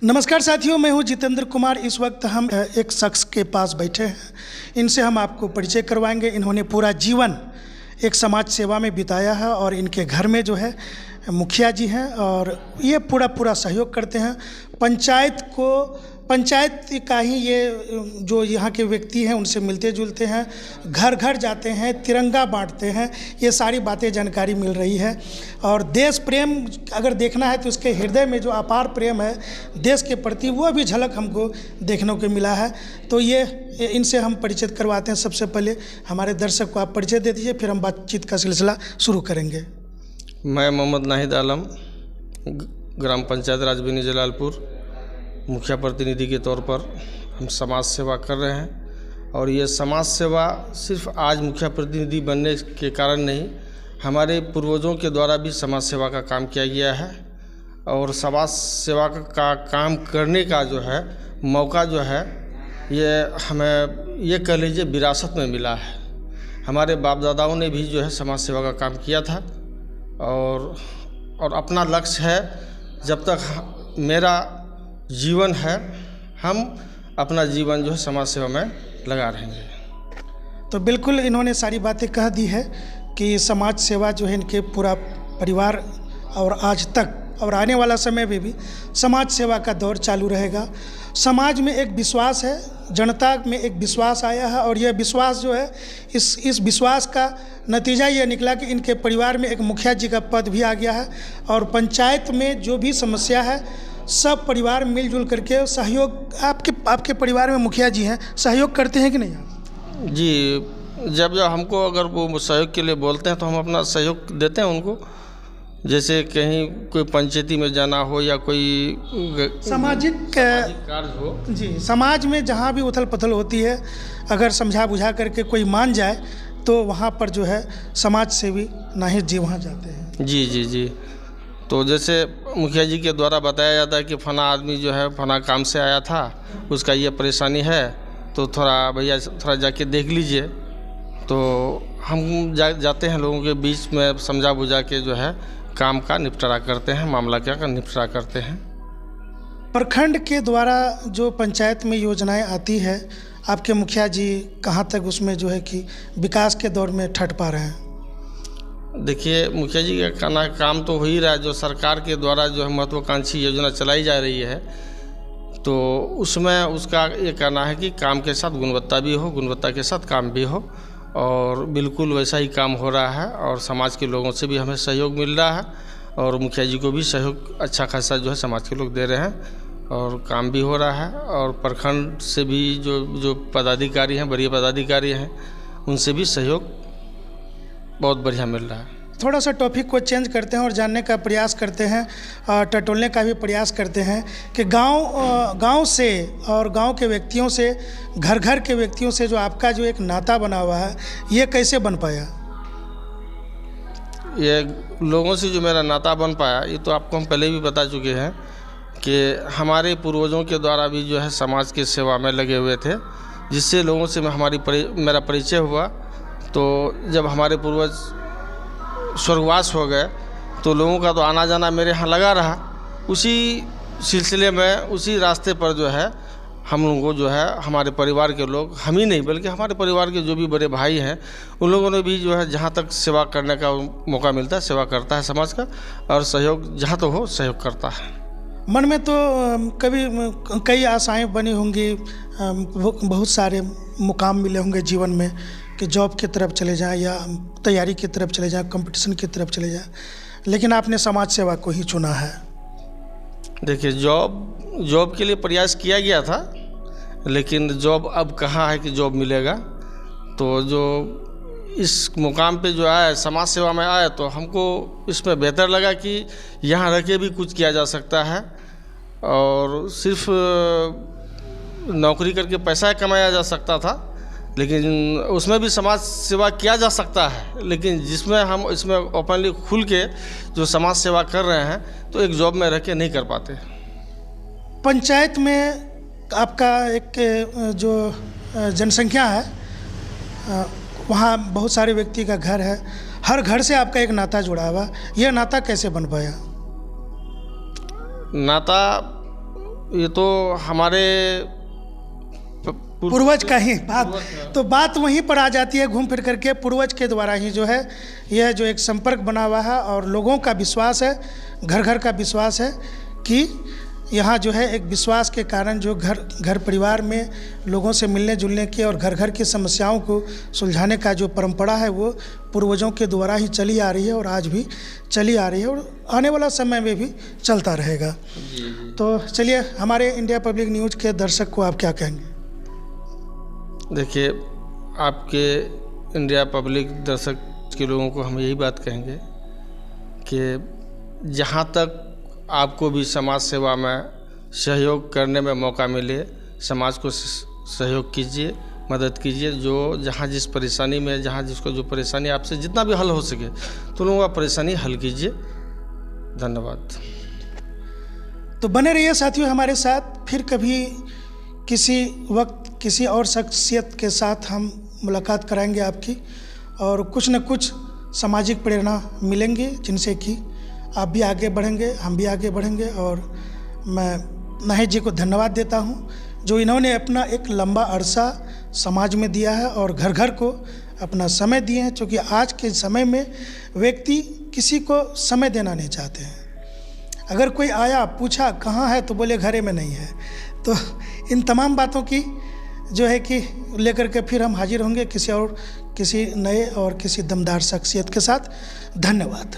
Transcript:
नमस्कार साथियों, मैं हूं जितेंद्र कुमार। इस वक्त हम एक शख्स के पास बैठे हैं। इनसे हम आपको परिचय करवाएंगे। इन्होंने पूरा जीवन एक समाज सेवा में बिताया है और इनके घर में जो है मुखिया जी हैं और ये पूरा सहयोग करते हैं। पंचायत का ही ये जो यहाँ के व्यक्ति हैं उनसे मिलते जुलते हैं, घर घर जाते हैं, तिरंगा बांटते हैं। ये सारी बातें जानकारी मिल रही है। और देश प्रेम अगर देखना है तो इसके हृदय में जो अपार प्रेम है देश के प्रति, वो भी झलक हमको देखने को मिला है। तो ये इनसे हम परिचित करवाते हैं। सबसे पहले हमारे दर्शक को आप परिचय दे दीजिए, फिर हम बातचीत का सिलसिला शुरू करेंगे। मैं मोहम्मद नाहिद आलम, ग्राम पंचायत राजबीनी जलालपुर मुखिया प्रतिनिधि के तौर पर हम समाज सेवा कर रहे हैं। और ये समाज सेवा सिर्फ आज मुखिया प्रतिनिधि बनने के कारण नहीं, हमारे पूर्वजों के द्वारा भी समाज सेवा का काम किया गया है। और समाज सेवा का काम करने का जो है मौका जो है ये हमें ये कह लीजिए विरासत में मिला है। हमारे बाप दादाओं ने भी जो है समाज सेवा का काम किया था। और अपना लक्ष्य है, जब तक मेरा जीवन है हम अपना जीवन जो है समाज सेवा में लगा रहेंगे। तो बिल्कुल इन्होंने सारी बातें कह दी है कि समाज सेवा जो है इनके पूरा परिवार और आज तक और आने वाला समय में भी समाज सेवा का दौर चालू रहेगा। समाज में एक विश्वास है, जनता में एक विश्वास आया है और यह विश्वास जो है इस विश्वास का नतीजा ये निकला कि इनके परिवार में एक मुखिया जी का पद भी आ गया है। और पंचायत में जो भी समस्या है सब परिवार मिलजुल करके सहयोग, आपके परिवार में मुखिया जी हैं, सहयोग करते हैं कि नहीं आप? जी, जब हमको अगर वो सहयोग के लिए बोलते हैं तो हम अपना सहयोग देते हैं उनको। जैसे कहीं कोई पंचायती में जाना हो या कोई सामाजिक कार्य हो, जी, समाज में जहाँ भी उथल पुथल होती है, अगर समझा बुझा करके कोई मान जाए तो वहाँ पर जो है समाज सेवी नाहिद जी वहाँ जाते हैं। जी जी जी। तो जैसे मुखिया जी के द्वारा बताया जाता है कि फला आदमी जो है फला काम से आया था, उसका ये परेशानी है, तो थोड़ा भैया थोड़ा जाके देख लीजिए। तो हम जाते हैं लोगों के बीच में, समझा बुझा के जो है काम का निपटारा करते हैं, मामला क्या का निपटारा करते हैं। प्रखंड के द्वारा जो पंचायत में योजनाएं आती है, आपके मुखिया जी कहाँ तक उसमें जो है कि विकास के दौर में ठट पा रहे हैं? देखिए, मुखिया जी का काम तो हो ही रहा है। जो सरकार के द्वारा जो है महत्वाकांक्षी योजना चलाई जा रही है, तो उसमें उसका ये कहना है कि काम के साथ गुणवत्ता भी हो, गुणवत्ता के साथ काम भी हो। और बिल्कुल वैसा ही काम हो रहा है और समाज के लोगों से भी हमें सहयोग मिल रहा है और मुखिया जी को भी सहयोग अच्छा खासा जो है समाज के लोग दे रहे हैं और काम भी हो रहा है। और प्रखंड से भी जो पदाधिकारी हैं, वरीय पदाधिकारी हैं, उनसे भी सहयोग बहुत बढ़िया मिल रहा है। थोड़ा सा टॉपिक को चेंज करते हैं और जानने का प्रयास करते हैं, टटोलने का भी प्रयास करते हैं कि गांव से और गांव के व्यक्तियों से, घर के व्यक्तियों से जो आपका जो एक नाता बना हुआ है, ये कैसे बन पाया? ये लोगों से जो मेरा नाता बन पाया, ये तो आपको हम पहले भी बता चुके हैं कि हमारे पूर्वजों के द्वारा भी जो है समाज की सेवा में लगे हुए थे, जिससे लोगों से मेरा परिचय हुआ। तो जब हमारे पूर्वज स्वर्गवास हो गए तो लोगों का तो आना जाना मेरे यहाँ लगा रहा। उसी सिलसिले में, उसी रास्ते पर जो है हम लोगों को जो है हमारे परिवार के लोग, हम ही नहीं बल्कि हमारे परिवार के जो भी बड़े भाई हैं, उन लोगों ने भी जो है जहाँ तक सेवा करने का मौका मिलता है सेवा करता है समाज का, और सहयोग जहाँ तो हो सहयोग करता है। मन में तो कभी कई आशाएं बनी होंगी, बहुत सारे मुकाम मिले होंगे जीवन में कि जॉब की तरफ चले जाएं या तैयारी की तरफ चले जाएं, कंपटीशन की तरफ चले जाएं, लेकिन आपने समाज सेवा को ही चुना है। देखिए, जॉब के लिए प्रयास किया गया था, लेकिन जॉब अब कहाँ है कि जॉब मिलेगा। तो जो इस मुकाम पे जो आया, समाज सेवा में आया, तो हमको इसमें बेहतर लगा कि यहाँ रह के भी कुछ किया जा सकता है और सिर्फ नौकरी करके पैसा कमाया जा सकता था, लेकिन उसमें भी समाज सेवा किया जा सकता है। लेकिन जिसमें हम इसमें ओपनली खुल के जो समाज सेवा कर रहे हैं, तो एक जॉब में रह के नहीं कर पाते। पंचायत में आपका एक जो जनसंख्या है, वहाँ बहुत सारे व्यक्ति का घर है, हर घर से आपका एक नाता जुड़ा हुआ, यह नाता कैसे बन पाया? नाता ये तो हमारे पूर्वज का ही बात, तो बात वहीं पर आ जाती है घूम फिर करके। पूर्वज के द्वारा ही जो है यह जो एक संपर्क बना हुआ है और लोगों का विश्वास है, घर घर का विश्वास है कि यहाँ जो है एक विश्वास के कारण जो घर परिवार में लोगों से मिलने जुलने की और घर घर की समस्याओं को सुलझाने का जो परंपरा है वो पूर्वजों के द्वारा ही चली आ रही है और आज भी चली आ रही है और आने वाला समय में भी चलता रहेगा। तो चलिए, हमारे इंडिया पब्लिक न्यूज़ के दर्शक को आप क्या कहेंगे? देखिए, आपके इंडिया पब्लिक दर्शक के लोगों को हम यही बात कहेंगे कि जहाँ तक आपको भी समाज सेवा में सहयोग करने में मौका मिले, समाज को सहयोग कीजिए, मदद कीजिए। जो जहाँ जिस परेशानी में, जहाँ जिसको जो परेशानी आपसे जितना भी हल हो सके तो लोगों का परेशानी हल कीजिए। धन्यवाद। तो बने रहिए साथियों हमारे साथ, फिर कभी किसी वक्त किसी और शख्सियत के साथ हम मुलाकात कराएंगे आपकी, और कुछ न कुछ सामाजिक प्रेरणा मिलेंगी जिनसे कि आप भी आगे बढ़ेंगे, हम भी आगे बढ़ेंगे। और मैं नाहिद जी को धन्यवाद देता हूं जो इन्होंने अपना एक लंबा अरसा समाज में दिया है और घर घर को अपना समय दिए हैं, क्योंकि आज के समय में व्यक्ति किसी को समय देना नहीं चाहते हैं। अगर कोई आया पूछा कहाँ है तो बोले घरे में नहीं है। तो इन तमाम बातों की जो है कि लेकर के फिर हम हाजिर होंगे किसी नए और किसी दमदार शख्सियत के साथ। धन्यवाद।